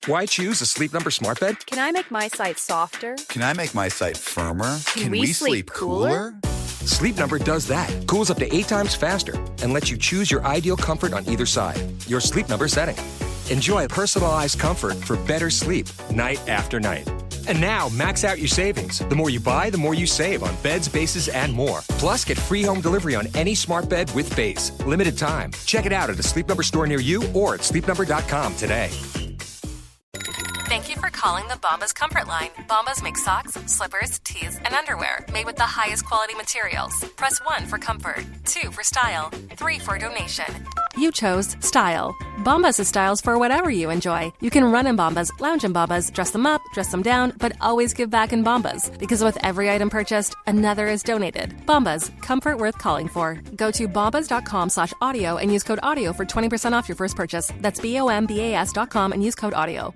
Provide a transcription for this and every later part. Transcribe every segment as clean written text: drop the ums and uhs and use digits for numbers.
Why choose a Sleep Number smart bed? Can I make my site softer? Can I make my site firmer? Can we sleep cooler? Sleep Number does that. Cools up to 8 times faster and lets you choose your ideal comfort on either side. Your Sleep Number setting. Enjoy personalized comfort for better sleep night after night. And now, max out your savings. The more you buy, the more you save on beds, bases, and more. Plus, get free home delivery on any smart bed with base. Limited time. Check it out at a Sleep Number store near you or at sleepnumber.com today. Thank you for calling the Bombas Comfort Line. Bombas make socks, slippers, tees, and underwear made with the highest quality materials. Press 1 for comfort, 2 for style, 3 for donation. You chose style. Bombas has styles for whatever you enjoy. You can run in Bombas, lounge in Bombas, dress them up, dress them down, but always give back in Bombas. Because with every item purchased, another is donated. Bombas, comfort worth calling for. Go to bombas.com/audio and use code AUDIO for 20% off your first purchase. That's BOMBAS.com and use code AUDIO.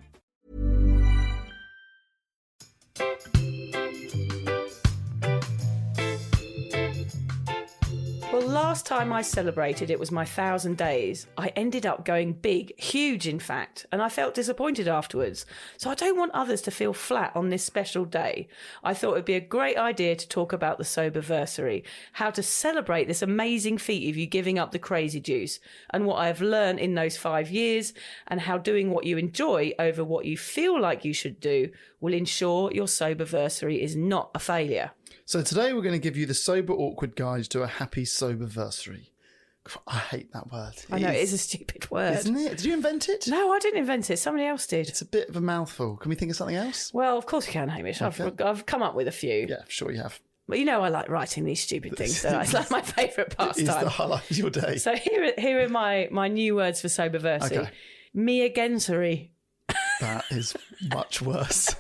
Well, last time I celebrated, it was my 1,000 days. I ended up going big, huge in fact, and I felt disappointed afterwards. So I don't want others to feel flat on this special day. I thought it would be a great idea to talk about the Soberversary, how to celebrate this amazing feat of you giving up the crazy juice, and what I have learned in those 5 years, and how doing what you enjoy over what you feel like you should do will ensure your Soberversary is not a failure. So today we're going to give you the sober awkward guide to a happy soberversary. I hate that word. I know, it is a stupid word. Isn't it? Did you invent it? No, I didn't invent it. Somebody else did. It's a bit of a mouthful. Can we think of something else? Well, of course we can, Hamish. Okay. I've come up with a few. Yeah, sure you have. But you know I like writing these stupid things, so it's like my favourite pastime. It's the highlight of your day. So here are my new words for Soberversary. Okay. Me againsery. That is much worse.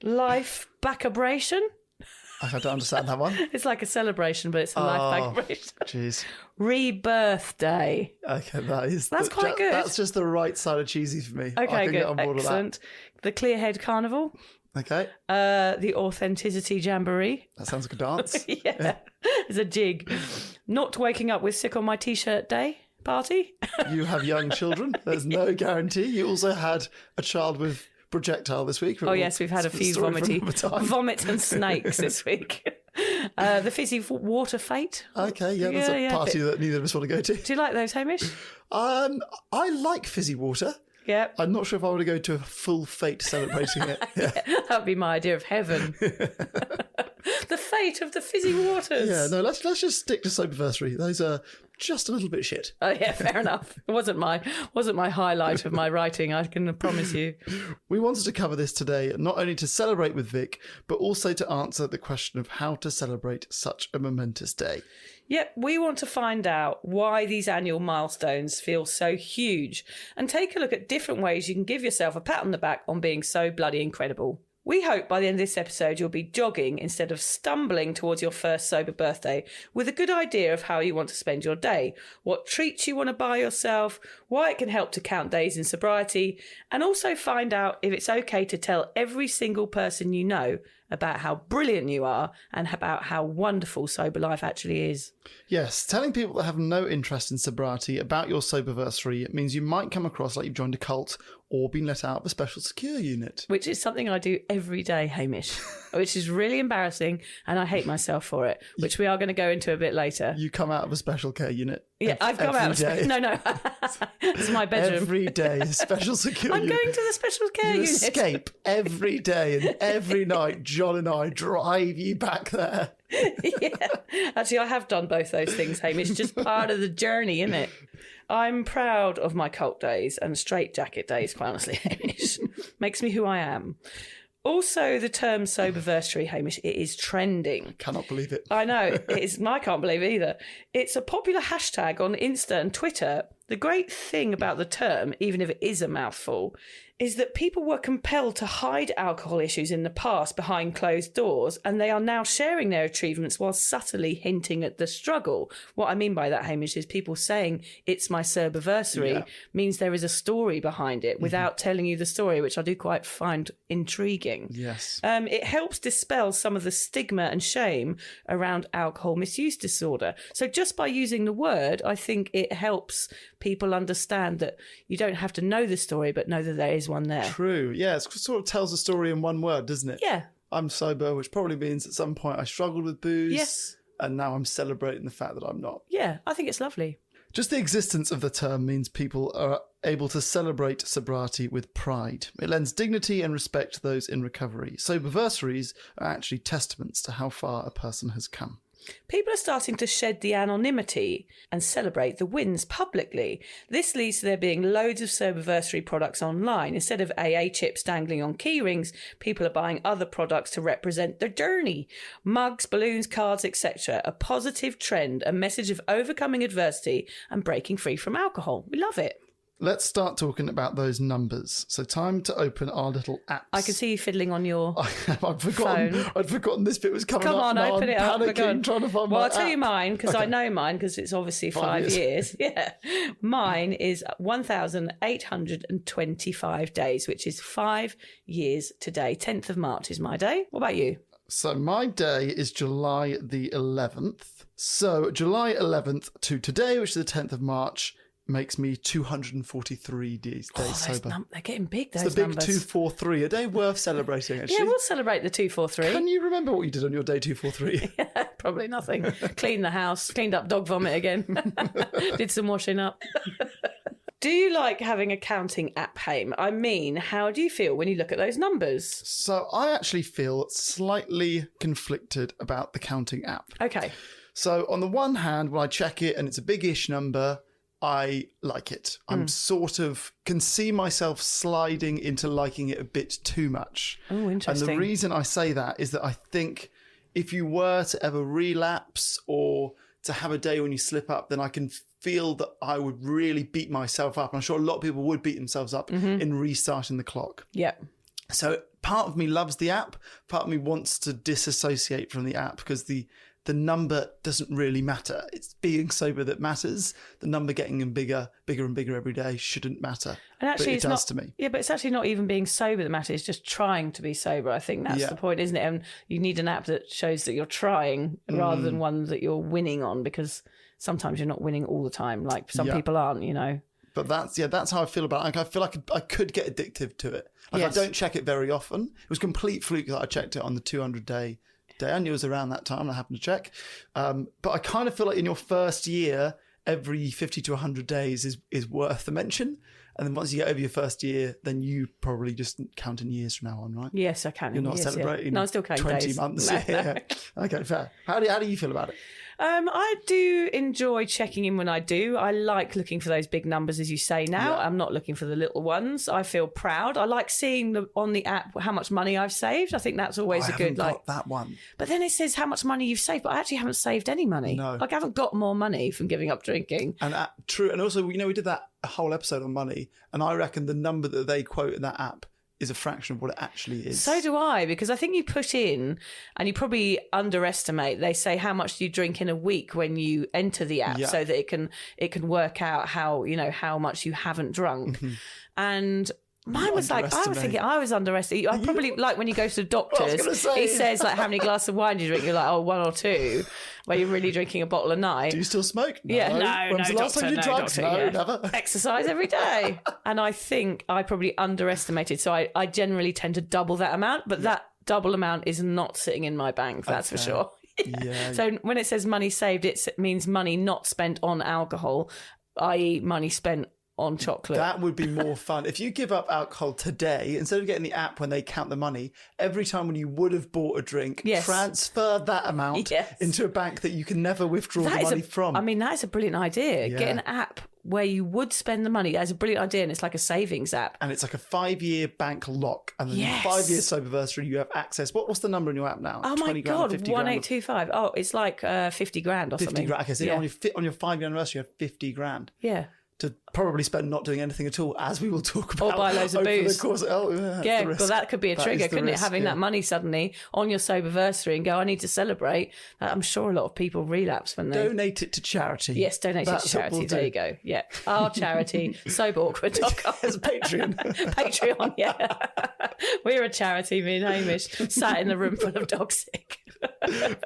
Life backabration. I don't understand that one. It's like a celebration, but it's a life backabration. Jeez. Rebirth day. Okay, that's quite good. That's just the right side of cheesy for me. Okay, I can good. get on board Excellent. The Clearhead Carnival. Okay. The Authenticity Jamboree. That sounds like a dance. Yeah. It's a jig. Not waking up with sick on my t-shirt day party. You have young children. There's no guarantee. You also had a child with projectile this week. Oh yes, we've had a few vomits and snakes this week. The fizzy water fete. Okay, yeah, that's a party that neither of us want to go to. Do you like those, Hamish? I like fizzy water. Yeah. I'm not sure if I want to go to a full fete celebrating it. Yeah. That'd be my idea of heaven. The fate of the fizzy waters. Yeah, no, let's just stick to Soberversary. Those are just a little bit shit. Oh yeah, fair enough. It wasn't my highlight of my writing, I can promise you. We wanted to cover this today, not only to celebrate with Vic, but also to answer the question of how to celebrate such a momentous day. Yep, we want to find out why these annual milestones feel so huge and take a look at different ways you can give yourself a pat on the back on being so bloody incredible. We hope by the end of this episode you'll be jogging instead of stumbling towards your first sober birthday with a good idea of how you want to spend your day, what treats you want to buy yourself, why it can help to count days in sobriety, and also find out if it's okay to tell every single person you know about how brilliant you are and about how wonderful sober life actually is. Yes, telling people that have no interest in sobriety about your Soberversary means you might come across like you've joined a cult or been let out of a special secure unit. Which is something I do every day, Hamish, which is really embarrassing and I hate myself for it, which we are going to go into a bit later. You come out of a special care unit. Yeah, I've come out. No. It's my bedroom. Every day, special secure I'm unit. going to the special care You unit. escape every day, and every night John and I drive you back there. Yeah. Actually, I have done both those things, Hamish. Just part of the journey, isn't it? I'm proud of my cult days and straitjacket days, quite honestly, Hamish. Makes me who I am. Also, the term Soberversary, Hamish, it is trending. I cannot believe it. I know. It is. I can't believe it either. It's a popular hashtag on Insta and Twitter. The great thing about the term, even if it is a mouthful, is that people were compelled to hide alcohol issues in the past behind closed doors, and they are now sharing their achievements while subtly hinting at the struggle. What I mean by that, Hamish, is people saying it's my Soberversary means there is a story behind it without telling you the story, which I do quite find intriguing. Yes. It helps dispel some of the stigma and shame around alcohol misuse disorder. So just by using the word, I think it helps people understand that you don't have to know the story, but know that there is always one there. True. Yeah, it sort of tells a story in one word, doesn't it? Yeah. I'm sober, which probably means at some point I struggled with booze. Yes. And now I'm celebrating the fact that I'm not. Yeah, I think it's lovely. Just the existence of the term means people are able to celebrate sobriety with pride. It lends dignity and respect to those in recovery. Soberversaries are actually testaments to how far a person has come. People are starting to shed the anonymity and celebrate the wins publicly. This leads to there being loads of Soberversary products online. Instead of AA chips dangling on key rings, people are buying other products to represent their journey. Mugs, balloons, cards, etc. A positive trend, a message of overcoming adversity and breaking free from alcohol. We love it. Let's start talking about those numbers. So time to open our little apps. I can see you fiddling on your I'd forgotten this bit was coming up. Come on, now open I'm it up. panicking, trying to find well, my I'll tell you app. mine, because Okay. I know mine, because it's obviously 5 years. Yeah. Mine is 1,825 days, which is 5 years today. 10th of March is my day. What about you? So my day is July the 11th. So July 11th to today, which is the 10th of March, makes me 243 days sober. They're getting big, those It's the big numbers. 243, a day worth celebrating, actually. Yeah, we'll celebrate the 243. Can you remember what you did on your day 243? Yeah, probably nothing. Cleaned the house, cleaned up dog vomit again, did some washing up. Do you like having a counting app, Haim? I mean, how do you feel when you look at those numbers? So I actually feel slightly conflicted about the counting app. Okay. So on the one hand, when I check it and it's a big-ish number, I like it. I'm sort of can see myself sliding into liking it a bit too much. Oh, interesting. And the reason I say that is that I think if you were to ever relapse or to have a day when you slip up, then I can feel that I would really beat myself up. I'm sure a lot of people would beat themselves up in restarting the clock. Yeah. So part of me loves the app, part of me wants to disassociate from the app because the number doesn't really matter. It's being sober that matters. The number getting bigger and bigger every day shouldn't matter. And actually, but it it's does not, to me. Yeah, but it's actually not even being sober that matters. It's just trying to be sober. I think that's the point, isn't it? And you need an app that shows that you're trying rather than one that you're winning on, because sometimes you're not winning all the time. Like some people aren't, you know. But that's how I feel about it. Like, I feel like I could get addictive to it. Like Yes. I don't check it very often. It was complete fluke that I checked it on the 200-day day. I knew it was around that time. I happened to check. But I kind of feel like in your first year, every 50 to 100 days is worth a mention. And then once you get over your first year, then you probably just count in years from now on, right? Yes, I can. You're not celebrating No, I still count 20 days. months. No, Yeah. no. Okay, fair. How do you feel about it? I do enjoy checking in when I do. I like looking for those big numbers, as you say now. Yeah. I'm not looking for the little ones. I feel proud. I like seeing on the app how much money I've saved. I think that's always I a good, haven't got that one. But then it says how much money you've saved, but I actually haven't saved any money. No. Like I haven't got more money from giving up drinking. And true. And also, we did that whole episode on money, and I reckon the number that they quote in that app is a fraction of what it actually is. So do I, because I think you put in, and you probably underestimate, they say how much do you drink in a week when you enter the app, so that it can work out how much you haven't drunk. And mine was like, I was thinking I was underestimating. I probably like when you go to the doctors, he says like how many glasses of wine do you drink? You're like, 1 or 2, where you're really drinking a bottle a night. Do you still smoke? No. Yeah, no, When's the last time you drank? doctor, No, yeah. never. Exercise every day. And I think I probably underestimated. So I generally tend to double that amount, but that double amount is not sitting in my bank, that's for sure. Yeah. So when it says money saved, it means money not spent on alcohol, i.e. money spent on chocolate. That would be more fun. If you give up alcohol today, instead of getting the app when they count the money, every time when you would have bought a drink, transfer that amount into a bank that you can never withdraw the money from. I mean, that is a brilliant idea. Yeah. Get an app where you would spend the money. That's a brilliant idea, and it's like a savings app. And it's like a 5-year bank lock. And then 5 years Soberversary, you have access. What's the number in your app now? Oh my 20 God, grand, 50 grand? 1825. Oh, it's like 50 grand or 50 something. grand. Okay, so on your 5-year anniversary, you have 50 grand. Yeah. To probably spend not doing anything at all, as we will talk about. Or buy loads of over booze. The course. Yeah, well, that could be a trigger, couldn't it? Having that money suddenly on your Soberversary and go, I need to celebrate. I'm sure a lot of people relapse when they... Donate it to charity. Yes, donate it to charity. There you go. Yeah. Our charity, soberawkward.com. It's Patreon. Patreon, yeah. We're a charity, me and Hamish, sat in the room full of dog sick.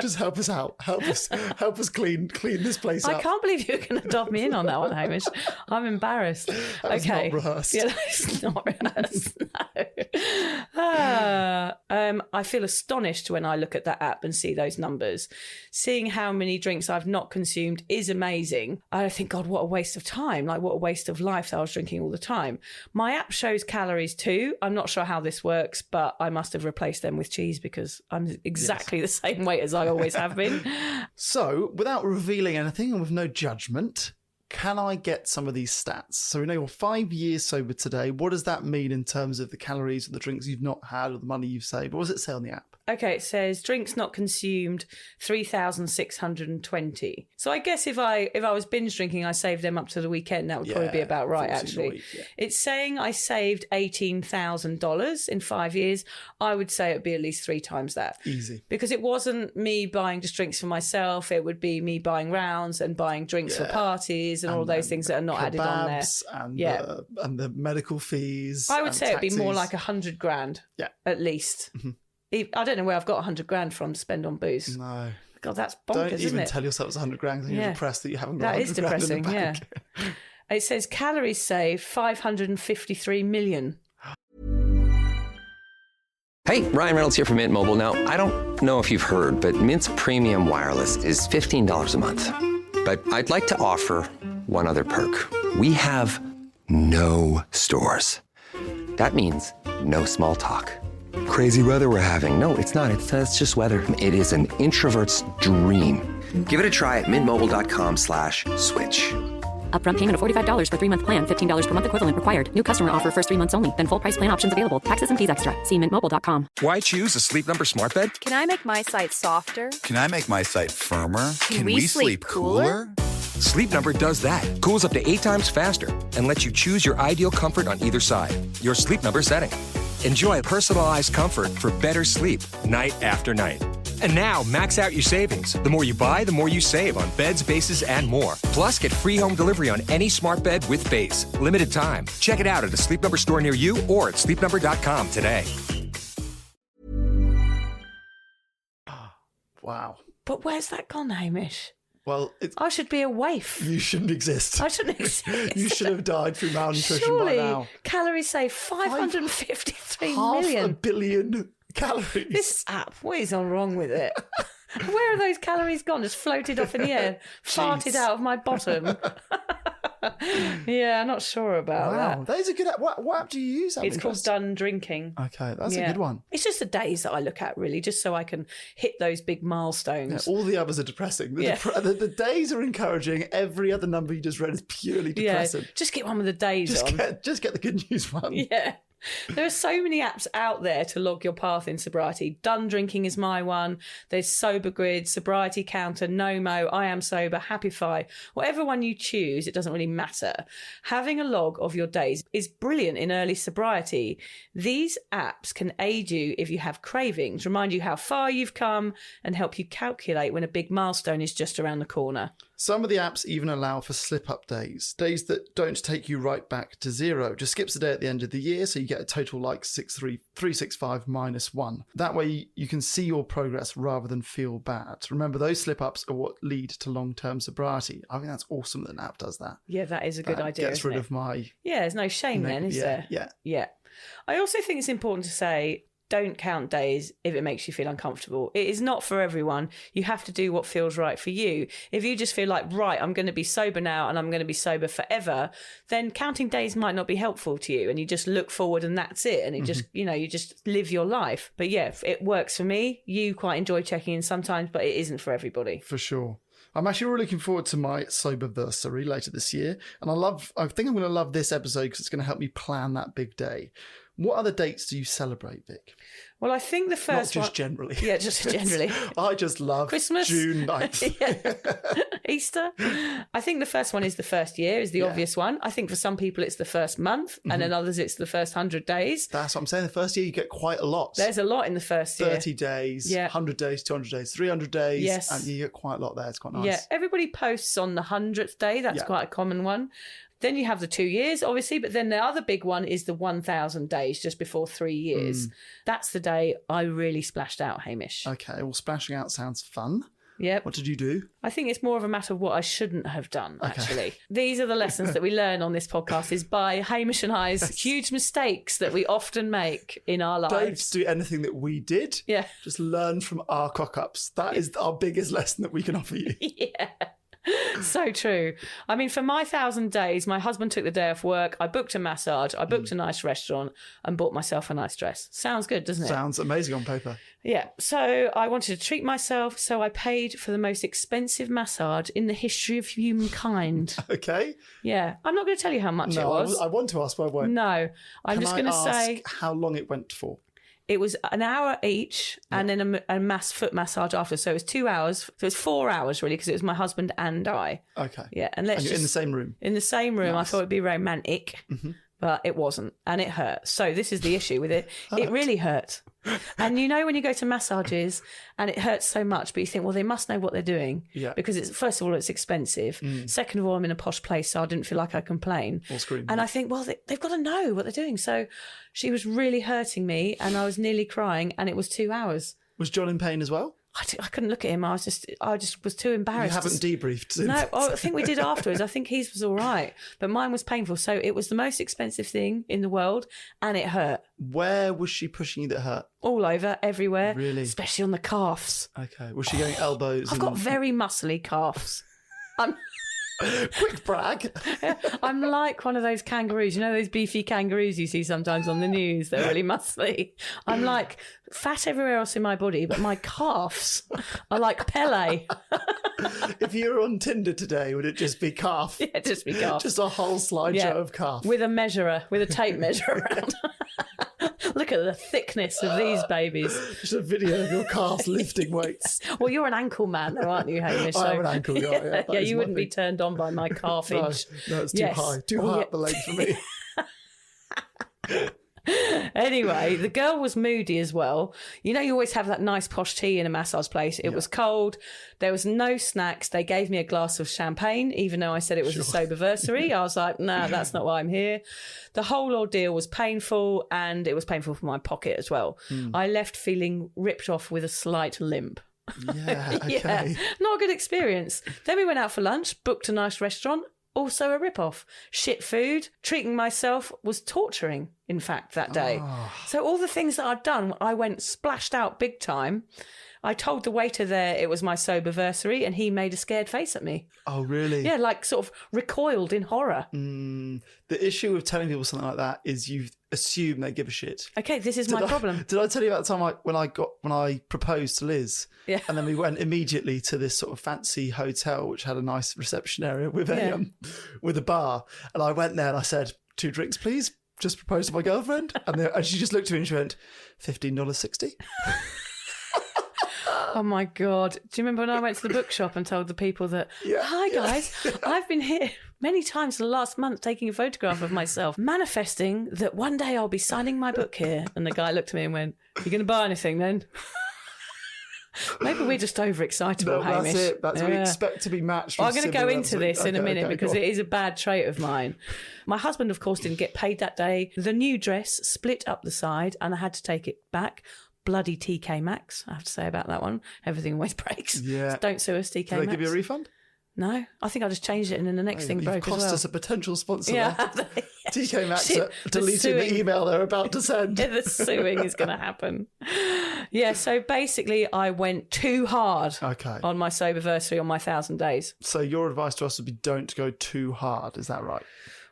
Just help us out. Help us clean this place up. I can't believe you're going to dob me in on that one, Hamish. I'm embarrassed. That was not rehearsed. Yeah, that's not rehearsed. No. I feel astonished when I look at that app and see those numbers. Seeing how many drinks I've not consumed is amazing. I think, God, what a waste of time. Like, what a waste of life that I was drinking all the time. My app shows calories too. I'm not sure how this works, but I must have replaced them with cheese because I'm exactly the same weight as I always have been. So, without revealing anything and with no judgment, can I get some of these stats? So we know you're 5 years sober today. What does that mean in terms of the calories or the drinks you've not had or the money you've saved? What does it say on the app? Okay, it says drinks not consumed 3,620. So I guess if I was binge drinking, I saved them up to the weekend. That would probably be about right, actually. Week, yeah. It's saying I saved $18,000 in 5 years. I would say it would be at least 3 times that. Easy. Because it wasn't me buying just drinks for myself. It would be me buying rounds and buying drinks for parties and all those things that are not added on there. And the medical fees. I would say it'd be more taxis. like $100,000. Yeah. At least. Mm-hmm. I don't know where I've got $100,000 from to spend on booze. No. God, that's bonkers, Don't isn't even it? tell yourself it's $100,000 because you're depressed that you haven't got That $100,000 is depressing, in the bank. yeah. It says calories saved 553 million. Hey, Ryan Reynolds here from Mint Mobile. Now, I don't know if you've heard, but Mint's premium wireless is $15 a month. But I'd like to offer one other perk. We have no stores. That means no small talk. Crazy weather we're having. No, it's not. It's just weather. It is an introvert's dream. Give it a try at mintmobile.com/switch. Upfront payment of $45 for 3-month plan. $15 per month equivalent required. New customer offer first 3 months only. Then full price plan options available. Taxes and fees extra. See mintmobile.com. Why choose a Sleep Number smart bed? Can I make my site softer? Can I make my site firmer? Can we sleep cooler? Sleep Number does that. Cools up to 8 times faster and lets you choose your ideal comfort on either side. Your Sleep Number setting. Enjoy personalized comfort for better sleep night after night. And now, max out your savings. The more you buy, the more you save on beds, bases, and more. Plus, get free home delivery on any smart bed with base. Limited time. Check it out at a Sleep Number store near you or at sleepnumber.com today. Wow. But where's that gone, Hamish? Well, I should be a waif. you shouldn't exist. I shouldn't exist. You should have died through malnutrition Surely, by now. calories saved 553 Half million. a billion calories. This app, what is wrong with it? Where are those calories gone? Just floated off in the air, farted out of my bottom. Yeah, I'm not sure about that. That is a good app. What app do you use? It's called Done Drinking. Okay, that's a good one. It's just the days that I look at, really, just so I can hit those big milestones. All the others are depressing. The days are encouraging. Every other number you just read is purely depressing. Just get one with the days on. Just get the good news one. Yeah. There are so many apps out there to log your path in sobriety. Done Drinking is my one. There's Sober Grid, Sobriety Counter, Nomo, I Am Sober, Happify. Whatever one you choose, it doesn't really matter. Having a log of your days is brilliant in early sobriety. These apps can aid you if you have cravings, remind you how far you've come, and help you calculate when a big milestone is just around the corner. Some of the apps even allow for slip-up days that don't take you right back to zero. Just skips a day at the end of the year, so you get a total like 365 minus 1. That way you can see your progress rather than feel bad. Remember, those slip-ups are what lead to long-term sobriety. I think that's awesome that an app does that. Yeah, that is a good idea. Gets rid of my... Yeah, there's no shame then, is there? Yeah. I also think it's important to say, don't count days if it makes you feel uncomfortable. It is not for everyone. You have to do what feels right for you. If you just feel like, right, I'm going to be sober now and I'm going to be sober forever, then counting days might not be helpful to you. And you just look forward and that's it. And it just, you just live your life. But yeah, it works for me. You quite enjoy checking in sometimes, but it isn't for everybody. For sure. I'm actually really looking forward to my Soberversary later this year. And I think I'm going to love this episode because it's going to help me plan that big day. What other dates do you celebrate, Vic? Well, I think the first Not just generally. Yeah, just generally. I just love Christmas, June 9th. Easter. I think the first one is the first year, is the obvious one. I think for some people it's the first month, and then others it's the first 100 days. That's what I'm saying. The first year you get quite a lot. There's a lot in the first year. 30 days, 100 days, 200 days, 300 days. Yes. And you get quite a lot there. It's quite nice. Yeah, everybody posts on the 100th day. That's quite a common one. Then you have the 2 years, obviously, but then the other big one is the 1,000 days just before 3 years. That's the day I really splashed out, Hamish. Okay, well, splashing out sounds fun. Yep. What did you do? I think it's more of a matter of what I shouldn't have done, actually. These are the lessons that we learn on this podcast, is by Hamish and I's huge mistakes that we often make in our lives. Don't do anything that we did. Yeah. Just learn from our cock-ups. That is our biggest lesson that we can offer you. Yeah. So true. I mean, for my 1,000 days, my husband took the day off work. I booked a massage. I booked a nice restaurant and bought myself a nice dress. Sounds good, doesn't it? Sounds amazing on paper. Yeah. So I wanted to treat myself. So I paid for the most expensive massage in the history of humankind. Okay. Yeah. I'm not going to tell you how much it was. I want to ask, but I won't. No. I'm just going to say how long it went for. it was an hour each and then a foot massage after. So it was 2 hours. So it was 4 hours, really, because it was my husband and I. Okay. Yeah. And you're in the same room? In the same room. Nice. I thought it'd be romantic, but it wasn't. And it hurt. So this is the issue with it. It really hurt. And you know when you go to massages and it hurts so much, but you think, well, they must know what they're doing. Yeah. Because it's, first of all, it's expensive. Second of all, I'm in a posh place, so I didn't feel like I complain. Or scream. And I think, well, they've got to know what they're doing. So she was really hurting me and I was nearly crying, and it was 2 hours. Was John in pain as well? I couldn't look at him. I just was too embarrassed. You haven't debriefed since? No, I think we did afterwards. I think his was all right, but mine was painful. So it was the most expensive thing in the world, and it hurt. Where was she pushing you that hurt? All over, everywhere. Really? Especially on the calves. Okay. Was she going elbows? I've got very muscly calves. Quick brag. I'm like one of those kangaroos. You know those beefy kangaroos you see sometimes on the news? They're really muscly. I'm like fat everywhere else in my body, but my calves are like Pele. If you were on Tinder today, would it just be calf? Yeah, just be calf. Just a whole slideshow of calf. With a tape measure around. Look at the thickness of these babies. Just a video of your calves lifting weights. Well, you're an ankle man, though, aren't you, Hamish? I am an ankle guy. Yeah, you wouldn't be turned on by my calfage. No, it's too high. Too high up the leg for me. Anyway, the girl was moody as well. You know, you always have that nice posh tea in a massage place. It was cold. There was no snacks. They gave me a glass of champagne, even though I said it was a Soberversary. I was like, no, that's not why I'm here. The whole ordeal was painful, and it was painful for my pocket as well. I left feeling ripped off with a slight limp. Yeah, okay. Yeah, not a good experience. Then we went out for lunch, booked a nice restaurant. Also a rip-off. Shit food. Treating myself was torturing, in fact, that day. So all the things that I'd done, I went splashed out big time. I told the waiter there it was my Soberversary, and he made a scared face at me. Oh, really? Yeah, like sort of recoiled in horror. The issue with telling people something like that is you assume they give a shit. Okay, this is my problem. Did I tell you about the time when I proposed to Liz? Yeah. And then we went immediately to this sort of fancy hotel which had a nice reception area with a bar. And I went there and I said, 2 drinks, please. Just proposed to my girlfriend. And she just looked at me and she went, $15.60. Oh my God. Do you remember when I went to the bookshop and told the people that, hi guys, I've been here many times in the last month taking a photograph of myself, manifesting that one day I'll be signing my book here. And the guy looked at me and went, you going to buy anything then? Maybe we're just overexcitable, Hamish. That's it. That's what we expect to be matched. I'm going to go into this in a minute because it it is a bad trait of mine. My husband, of course, didn't get paid that day. The new dress split up the side and I had to take it back. Bloody TK Maxx, I have to say about that one. Everything always breaks. Yeah. So don't sue us, TK Maxx. Did they give you a refund? No, I think I just changed it and then the next thing broke as well. You've cost us a potential sponsor. Yeah. TK Maxx Shit, deleting the email they're about to send. The suing is going to happen. Yeah, so basically I went too hard on my Soberversary on my 1,000 days. So your advice to us would be don't go too hard, is that right?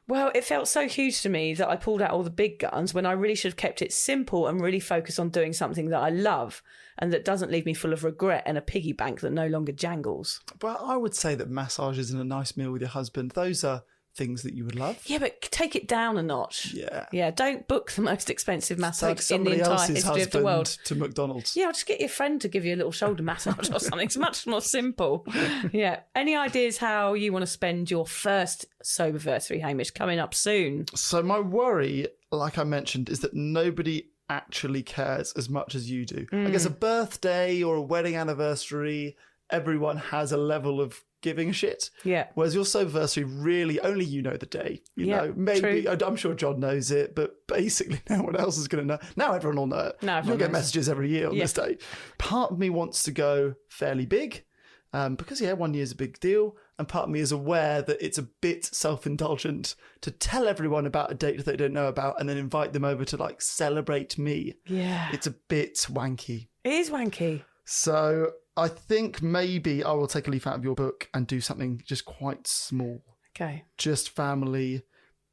Well, it felt so huge to me that I pulled out all the big guns when I really should have kept it simple and really focused on doing something that I love and that doesn't leave me full of regret and a piggy bank that no longer jangles. But I would say that massages and a nice meal with your husband, those are things that you would love. Yeah, but take it down a notch. Yeah. Yeah, don't book the most expensive massage in the Take entire somebody else's history of the world. husband to McDonald's. Yeah, I'll just get your friend to give you a little shoulder massage or something. It's much more simple. Yeah. Any ideas how you want to spend your first Soberversary, Hamish, coming up soon? So my worry, like I mentioned, is that nobody actually cares as much as you do. I guess a birthday or a wedding anniversary, everyone has a level of giving a shit. Yeah. Whereas your Soberversary, really, only you know the day. You Yeah, know, maybe, true. I'm sure John knows it, but basically no one else is going to know. Now everyone will know it. Now everyone You'll get knows. messages every year on this day. Part of me wants to go fairly big because, 1 year is a big deal. And part of me is aware that it's a bit self-indulgent to tell everyone about a date that they don't know about and then invite them over to like celebrate me. Yeah. It's a bit wanky. It is wanky. So I think maybe I will take a leaf out of your book and do something just quite small. Okay. Just family,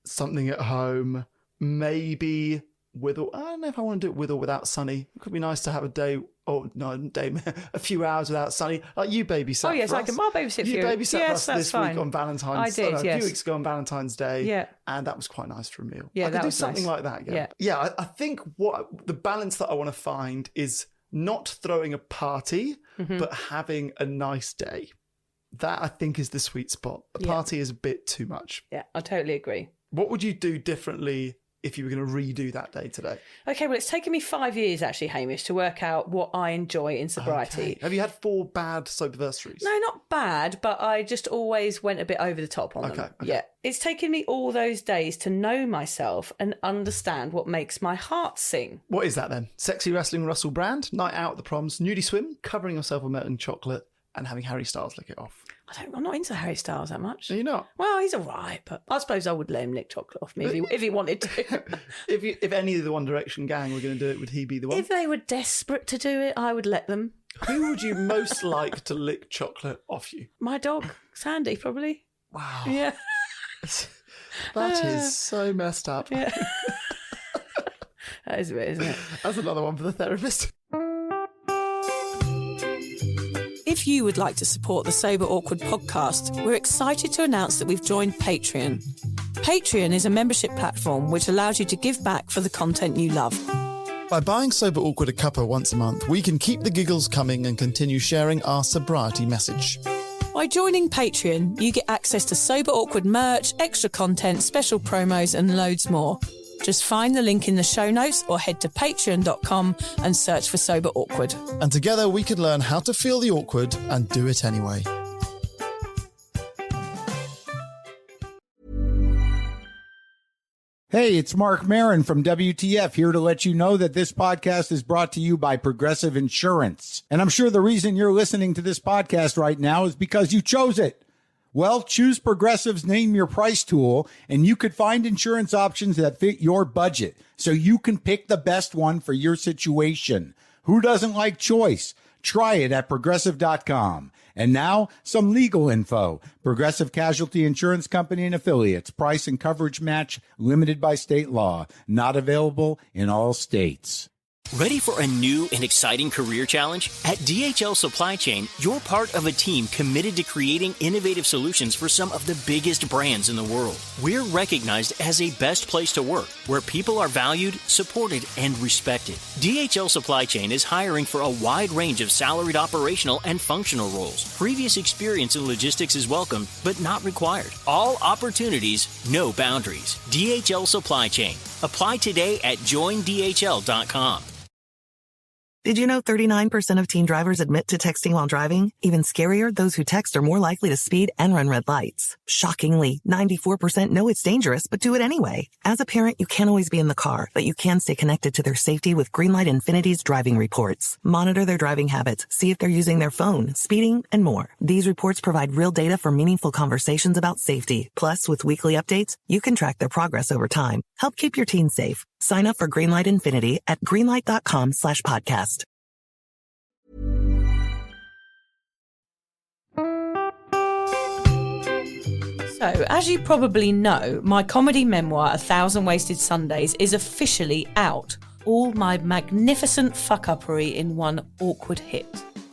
something at home, maybe with or I don't know if I want to do it with or without Sunny. It could be nice to have a day, a few hours without Sunny. Like you babysat. Oh, yes, for I us. can. I'll babysit for You you. babysat for Yes, us that's this fine. week on Valentine's. I did, A yes. few weeks ago on Valentine's Day. Yeah. And that was quite nice for a meal. Yeah, I could that do was something nice. like that. Yeah. I think what the balance that I want to find is not throwing a party, but having a nice day. That I think is the sweet spot. A party is a bit too much. Yeah, I totally agree. What would you do differently if you were going to redo that day today? Okay, well, it's taken me 5 years, actually, Hamish, to work out what I enjoy in sobriety. Okay. Have you had 4 bad Soberversaries? No, not bad, but I just always went a bit over the top on them. Okay. Yeah. It's taken me all those days to know myself and understand what makes my heart sing. What is that then? Sexy wrestling Russell Brand, night out at the proms, nudie swim, covering yourself with melting chocolate, and having Harry Styles lick it off. I'm not into Harry Styles that much. Are you not? Well, he's all right, but I suppose I would let him lick chocolate off me if he wanted to. If any of the One Direction gang were going to do it, would he be the one? If they were desperate to do it, I would let them. Who would you most like to lick chocolate off you? My dog, Sandy, probably. Wow. Yeah. That is so messed up. Yeah. That is a bit, isn't it? That's another one for the therapist. If you would like to support the Sober Awkward podcast, we're excited to announce that we've joined Patreon. Patreon is a membership platform which allows you to give back for the content you love. By buying Sober Awkward a cuppa once a month, we can keep the giggles coming and continue sharing our sobriety message. By joining Patreon, you get access to Sober Awkward merch, extra content, special promos and loads more. Just find the link in the show notes or head to patreon.com and search for Sober Awkward. And together we can learn how to feel the awkward and do it anyway. Hey, it's Mark Maron from WTF here to let you know that this podcast is brought to you by Progressive Insurance. And I'm sure the reason you're listening to this podcast right now is because you chose it. Well, choose Progressive's Name Your Price tool, and you could find insurance options that fit your budget, so you can pick the best one for your situation. Who doesn't like choice? Try it at Progressive.com. And now, some legal info. Progressive Casualty Insurance Company and Affiliates. Price and coverage match limited by state law. Not available in all states. Ready for a new and exciting career challenge? At DHL Supply Chain, you're part of a team committed to creating innovative solutions for some of the biggest brands in the world. We're recognized as a best place to work, where people are valued, supported, and respected. DHL Supply Chain is hiring for a wide range of salaried operational and functional roles. Previous experience in logistics is welcome, but not required. All opportunities, no boundaries. DHL Supply Chain. Apply today at joindhl.com. Did you know 39% of teen drivers admit to texting while driving? Even scarier, those who text are more likely to speed and run red lights. Shockingly, 94% know it's dangerous, but do it anyway. As a parent, you can't always be in the car, but you can stay connected to their safety with Greenlight Infinity's driving reports. Monitor their driving habits, see if they're using their phone, speeding, and more. These reports provide real data for meaningful conversations about safety. Plus, with weekly updates, you can track their progress over time. Help keep your teens safe. Sign up for Greenlight Infinity at greenlight.com/podcast. So, as you probably know, my comedy memoir, 1,000 Wasted Sundays, is officially out. All my magnificent fuck-uppery in one awkward hit.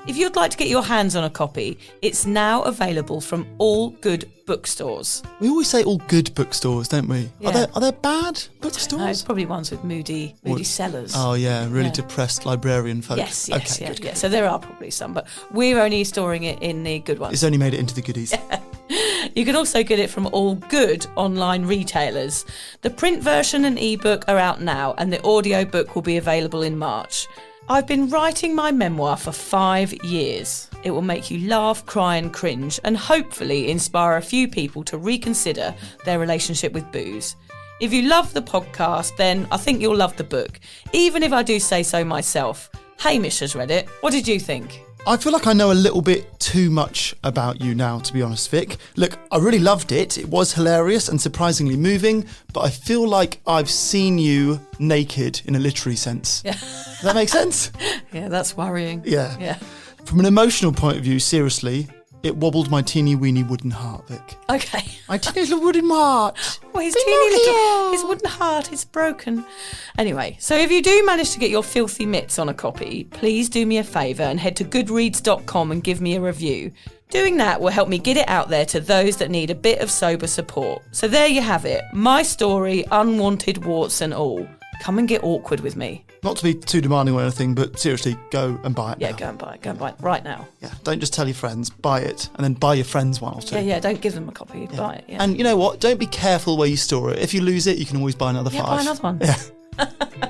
If you'd like to get your hands on a copy, it's now available from all good bookstores. We always say all good bookstores, don't we? Yeah. Are there bad No, it's bookstores? probably ones with moody sellers. Oh yeah, really Yeah. depressed librarian folk. Yes, Okay, yeah, good. yeah. So there are probably some, but we're only storing it in the good ones. It's only made it into the goodies. You can also get it from all good online retailers. The print version and ebook are out now, and the audiobook will be available in March. I've been writing my memoir for 5 years. It will make you laugh, cry and cringe and hopefully inspire a few people to reconsider their relationship with booze. If you love the podcast, then I think you'll love the book, even if I do say so myself. Hamish has read it. What did you think? I feel like I know a little bit too much about you now, to be honest, Vic. Look, I really loved it. It was hilarious and surprisingly moving, but I feel like I've seen you naked in a literary sense. Yeah. Does that make sense? Yeah, that's worrying. Yeah. From an emotional point of view, seriously, it wobbled my teeny weeny wooden heart, Vic. Okay. My teeny little wooden heart. Well, his wooden heart is broken. Anyway, so if you do manage to get your filthy mitts on a copy, please do me a favour and head to goodreads.com and give me a review. Doing that will help me get it out there to those that need a bit of sober support. So there you have it. My story, unwanted warts and all. Come and get awkward with me. Not to be too demanding or anything, but seriously, go and buy it now. Go and buy it right now. Yeah, don't just tell your friends, buy it, and then buy your friends one or two. Yeah, don't give them a copy, buy it, yeah. And you know what? Don't be careful where you store it. If you lose it, you can always buy another 5. Buy another one. Yeah.